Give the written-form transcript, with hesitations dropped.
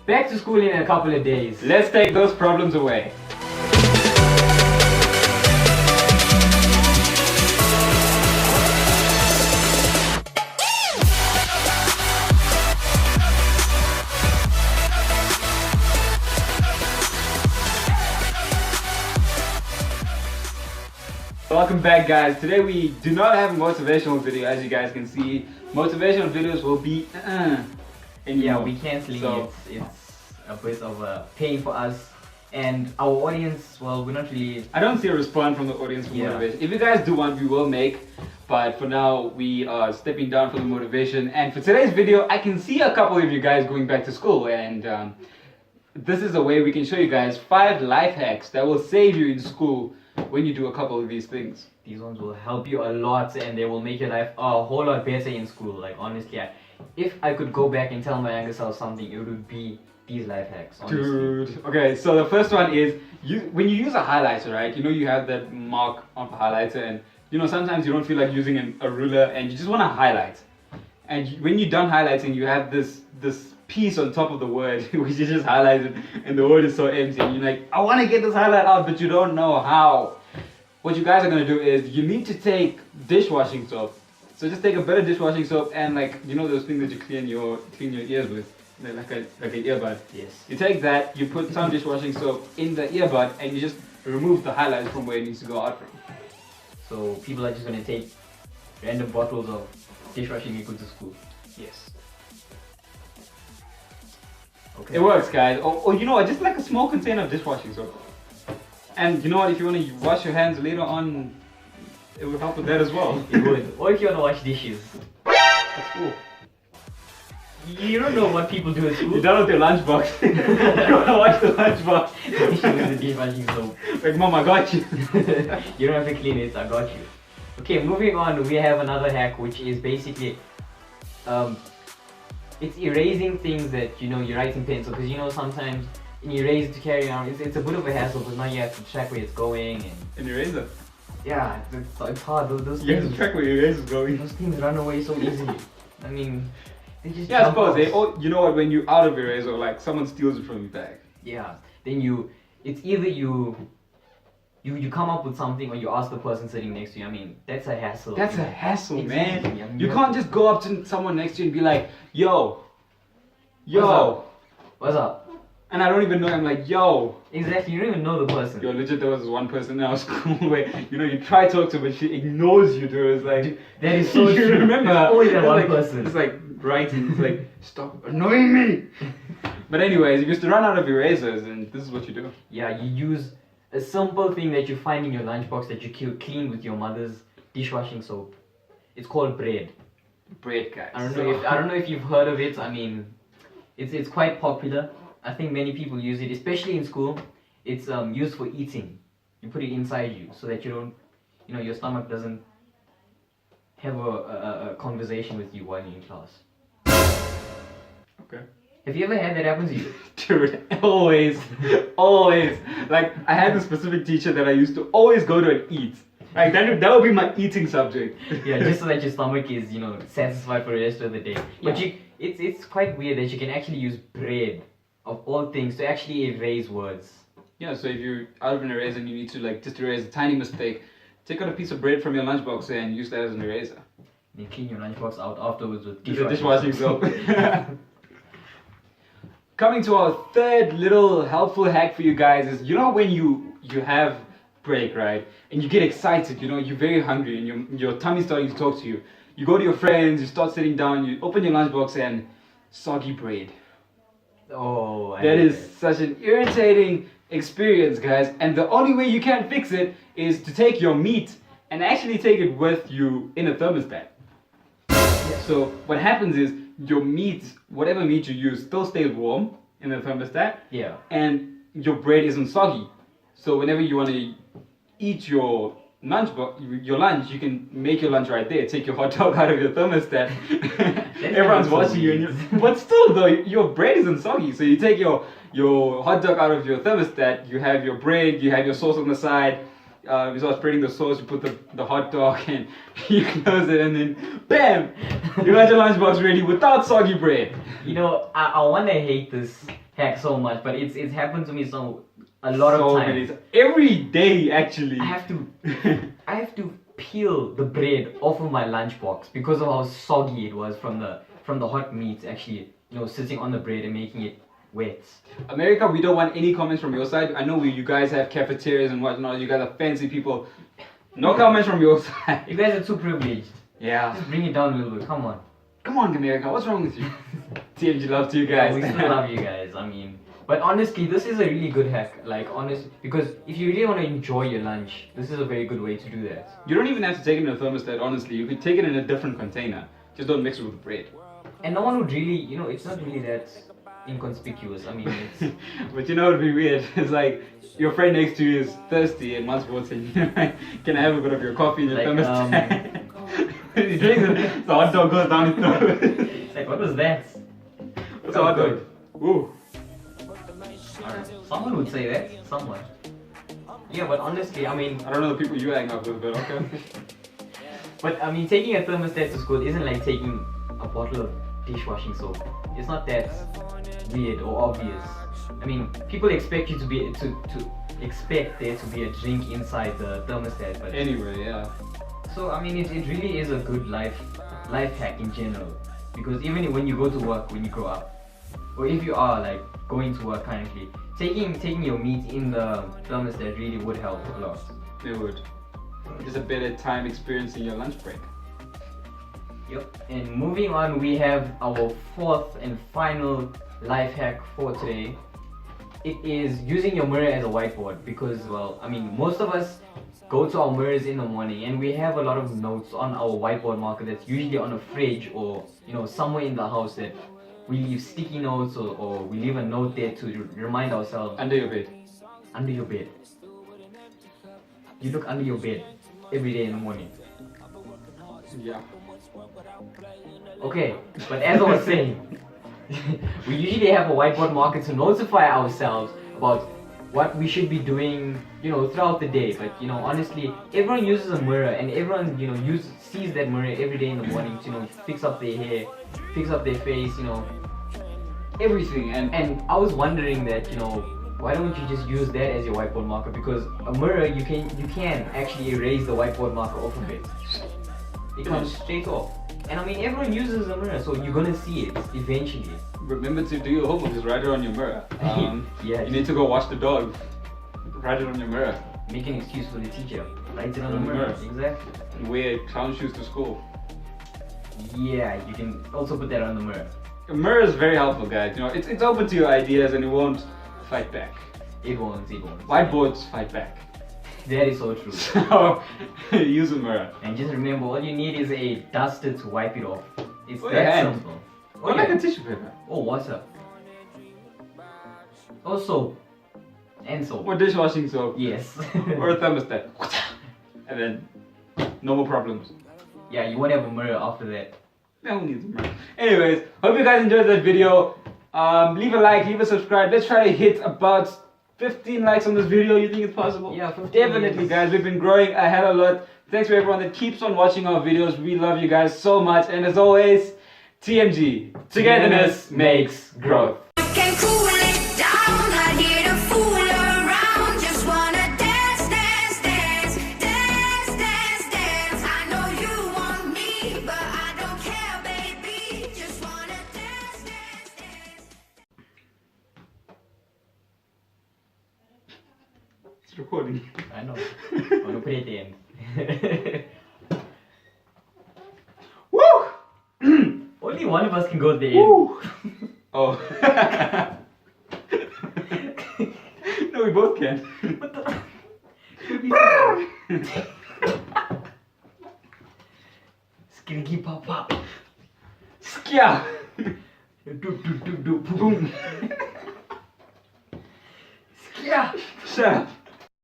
Back to school in a couple of days. Let's take those problems away. Welcome back, guys. Today we do not have a motivational video, as you guys can see. Motivational videos will be yeah, we cancelling it. It's a bit of a pain for us and our audience. Well, we're not really. I don't see a response from the audience for motivation. If you guys do want, we will make. But for now, we are stepping down from the motivation. And for today's video, I can see a couple of you guys going back to school, and this is a way we can show you guys 5 life hacks that will save you in school when you do a couple of these things. These ones will help you a lot and they will make your life a whole lot better in school. Like honestly, if I could go back and tell my younger self something, it would be these life hacks, honestly. Dude, okay, so the first one is, when you use a highlighter, right? You know you have that mark on the highlighter, and you know sometimes you don't feel like using a ruler and you just want to highlight. And when you're done highlighting, you have this piece on top of the word which you just highlighted, and the word is so empty, and you're like, I want to get this highlight out, but you don't know how. What you guys are going to do is you need to take dishwashing soap. So just take a bit of dishwashing soap and, like, you know those things that you clean your ears with, like an earbud. Yes. You take that, you put some dishwashing soap in the earbud, and you just remove the highlights from where it needs to go out from. So people are just going to take random bottles of dishwashing liquid to school. Yes. Okay. It works, guys. Or you know what, just like a small container of dishwashing soap. And you know what, if you want to wash your hands later on, it would help with that as well. It would. Or if you want to wash dishes. That's cool. You don't know what people do at school. You're done with your lunchbox. You want to wash the lunchbox. Dishes with the dishwashing soap. Like, Mom, I got you. You don't have to clean it, I got you. Okay, moving on, we have another hack which is basically it's erasing things that you write in pencil, because you know sometimes in eraser to carry around it's a bit of a hassle, because now you have to track where it's going and An eraser. yeah, it's hard. Those You have things, to track where your eraser's going. those things run away so easily. I mean, they just Yeah, I jump suppose. off. You know what, when you're out of eraser, like someone steals it from your bag. Yeah, then it's either you come up with something, or you ask the person sitting next to you. I mean, that's a hassle. That's a hassle, Exactly. man. I mean, You can't just go up to someone next to you and be like, yo, What's up? and I don't even know. I'm like, yo. Exactly, you don't even know the person. Yo, legit, there was this one person in our school where, you try to talk to her, but she ignores you, dude. It's like, That is so you true. remember? There's always that It's one like, person. It's like, writing, it's like, stop annoying me. But anyways, if you used to run out of erasers, and this is what you do. Yeah, you use a simple thing that you find in your lunchbox that you clean with your mother's dishwashing soap. It's called bread. Bread, guys. I don't know if you've heard of it. I mean, it's quite popular. I think many people use it, especially in school. It's used for eating. You put it inside you so that you don't, your stomach doesn't have a conversation with you while you're in class. Okay. Have you ever had that happen to you? Dude, always. Like, I had a specific teacher that I used to always go to and eat. Like, that would be my eating subject. Yeah, just so that your stomach is, satisfied for the rest of the day. But Yeah. it's quite weird that you can actually use bread, of all things, to actually erase words. Yeah, so if you're out of an eraser and you need to, like, just erase a tiny mistake, take out a piece of bread from your lunchbox and use that as an eraser. And clean your lunchbox out afterwards with Dishwashing soap. Coming to our third little helpful hack for you guys is, when you have break, right? And you get excited, you're very hungry and your tummy's starting to talk to you. You go to your friends, you start sitting down, you open your lunchbox and soggy bread. Oh, That is such an irritating experience, guys. And the only way you can fix it is to take your meat and actually take it with you in a thermostat. Yeah. So what happens is your meat, whatever meat you use, still stays warm in the thermostat. Yeah. And your bread isn't soggy. So whenever you want to eat your lunch, you can make your lunch right there. Take your hot dog out of your thermostat. Everyone's watching you, but still though, your bread isn't soggy. So you take your hot dog out of your thermostat. You have your bread. You have your sauce on the side. You start spreading the sauce, you put the hot dog and you close it and then BAM! You got your lunchbox ready without soggy bread. You know, I wanna hate this hack so much, but it's happened to me a lot of times. Every day actually. I have to peel the bread off of my lunchbox because of how soggy it was from the hot meat actually, sitting on the bread and making it wet. America, we don't want any comments from your side. I know you guys have cafeterias and whatnot. You guys are fancy people. No comments from your side. You guys are too privileged. Yeah. Just bring it down a little bit. Come on. Come on, America. What's wrong with you? TMG love to you guys. We still love you guys. But honestly, this is a really good hack. Because if you really want to enjoy your lunch, this is a very good way to do that. You don't even have to take it in a thermostat. Honestly, you could take it in a different container. Just don't mix it with the bread. And no one would really, it's not really that inconspicuous. It's... But it'd be weird. It's like your friend next to you is thirsty and wants water. Can I have a bit of your coffee in your thermostat? He drinks it, the hot dog goes down his throat. It's like, what was that? What's a hot dog? Ooh. Someone would say that. Someone. Yeah, but honestly, I don't know the people you hang out with, but okay. But taking a thermostat to school isn't like taking a bottle of dishwashing soap. It's not that weird or obvious. People expect you to expect there to be a drink inside the thermostat, but anyway, yeah. So it really is a good life hack in general, because even when you go to work when you grow up, or if you are like going to work currently, taking your meat in the thermostat really would help a lot. It would. Just a better time experiencing your lunch break. Yep. And moving on, we have our fourth and final life hack for today. It is using your mirror as a whiteboard, because most of us go to our mirrors in the morning and we have a lot of notes on our whiteboard marker that's usually on a fridge or somewhere in the house that we leave sticky notes or we leave a note there to remind ourselves. Under your bed. Under your bed. You look under your bed every day in the morning. Yeah. Okay, but as I was saying, we usually have a whiteboard marker to notify ourselves about what we should be doing, throughout the day. But honestly, everyone uses a mirror, and everyone, sees that mirror every day in the morning to, fix up their hair, fix up their face, everything. And I was wondering that, why don't you just use that as your whiteboard marker? Because a mirror, you can actually erase the whiteboard marker off of it. It comes straight off. And everyone uses a mirror, so you're gonna see it eventually. Remember to do your homework, just write it on your mirror. Yeah. You need to go watch the dog. Write it on your mirror. Make an excuse for the teacher. Write it on the mirror. Exactly. And wear clown shoes to school. Yeah, you can also put that on the mirror. A mirror is very helpful, guys. It's open to your ideas and it won't fight back. It won't. Whiteboards fight back. That is so true. So, use a mirror. And just remember, all you need is a duster to wipe it off. It's or that simple. Or like a tissue paper. Or water. Or soap. And soap. Or dishwashing soap. Yes. Or a thermostat. And then, no more problems. Yeah, you won't have a mirror after that. No one needs a mirror. Anyways, hope you guys enjoyed that video. Leave a like, leave a subscribe. Let's try to hit about 15 likes on this video. You think it's possible? Yeah, 15. Definitely, guys. We've been growing a hell of a lot. Thanks for everyone that keeps on watching our videos. We love you guys so much. And as always, TMG. Togetherness makes growth. It's recording. I know. I'm gonna put it at the end. Woo! Only one of us can go at the end. Woo! Oh. No, we both can. What the? Skilky pop pop. Skia! Do boom. Skia. Shut up.